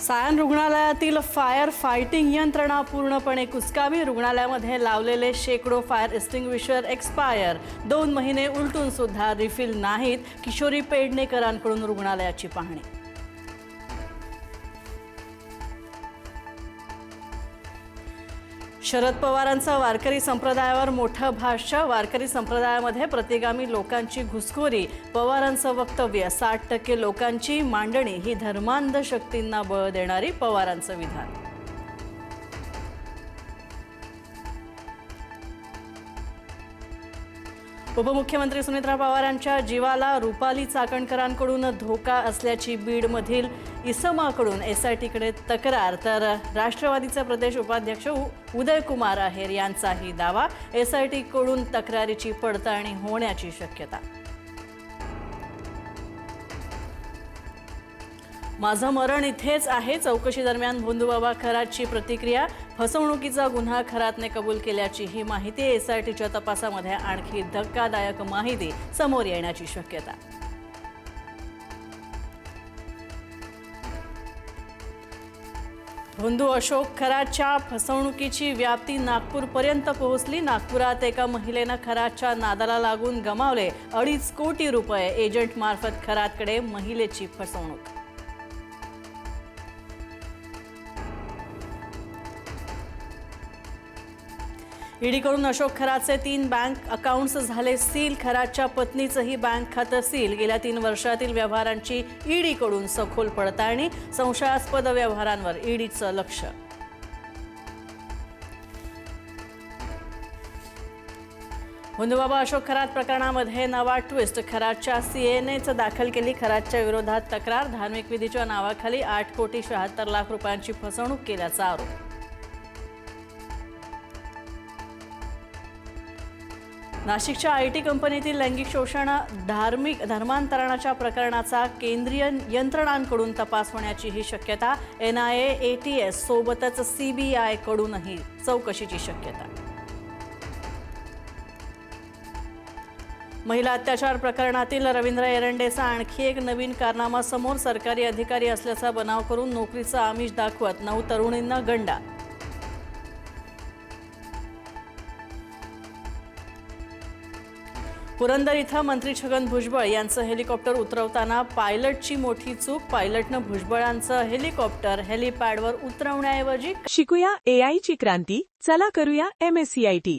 सायन रुग्णालयातील fire fighting यंत्रणा पूर्णपणे कुचकावी। रुग्णालयामध्ये लावलेले शेकडो फायर एक्सटिंग्विशर एक्सपायर। 2 महिने उलटून सुद्धा रिफिल नाहीत। किशोरी पेडणेकरांकडून रुग्णालयाची पाहणी। शरद पवारांचा वारकरी संप्रदायावर मोठा भाष्य। वारकरी संप्रदायामध्ये प्रतिगामी लोकांची घुसखोरी। पवारांचं वक्तव्य 60% लोकांची मांडणी ही धर्मांध शक्तींना बळ देणारी पवारांचं विधान। उपमुख्यमंत्री सुनेत्रा पवारांच्या जीवाला रुपाली चाकणकरांकडून धोका असल्याची बीडमधील इसमाकडून एसआयटीकडे तक्रार। तर राष्ट्रवादीचे प्रदेश उपाध्यक्ष उदयकुमार आहेर यांचाही दावा। एसआयटीकडून तक्रारीची पडताळणी होण्याची शक्यता। माझं मरण इथेच आहे। चौकशी दरम्यान भोंदूबाबा खरातची प्रतिक्रिया। फसवणुकीचा गुन्हा खरातने कबूल केल्याची ही माहिती। एसआयटीच्या तपासामध्ये आणखी धक्कादायक माहिती समोर येण्याची शक्यता। भोंदू अशोक खरातच्या फसवणुकीची व्याप्ती नागपूरपर्यंत पोहोचली। नागपुरात एका महिलेनं खरातच्या नादाला लागून गमावले 2.5 कोटी रुपये। एजंट मार्फत खरातकडे महिलेची फसवणूक। ईडीकडून अशोक खरातचे 3 बँक अकाउंट्स झाले सील। खरातच्या पत्नीचंही बँक खातं सील। गेल्या 3 वर्षातील व्यवहारांची ईडीकडून सखोल पडताळणी। संशयास्पद व्यवहारांवर ईडीचं लक्ष। भोंदूबाबा अशोक खरात प्रकरणामध्ये नवा ट्विस्ट। खरातच्या सीएनएच दाखल केली खरातच्या विरोधात तक्रार। धार्मिक विधीच्या नावाखाली 8,76,00,000 रुपयांची फसवणूक केल्याचा आरोप। नाशिकच्या आयटी कंपनीतील लैंगिक शोषण धर्मांतरणाच्या प्रकरणाचा केंद्रीय यंत्रणांकडून तपास होण्याचीही शक्यता। एनआयए एटीएस सोबतच सीबीआय कडूनही चौकशीची शक्यता। महिला अत्याचार प्रकरणातील रवींद्र एरंडेचा आणखी एक नवीन कारनामा समोर। सरकारी अधिकारी असल्याचा बनाव करून नोकरीचं आमिष दाखवत 9 तरुणींना गंडा। पुरंदर इथं मंत्री छगन भुजबळ यांचं हेलिकॉप्टर उतरवताना पायलटची मोठी चूक। पायलटनं भुजबळांचं हेलिकॉप्टर हेलिपॅडवर उतरवण्याऐवजी शिकूया एआयची क्रांती। चला करूया MSCIT।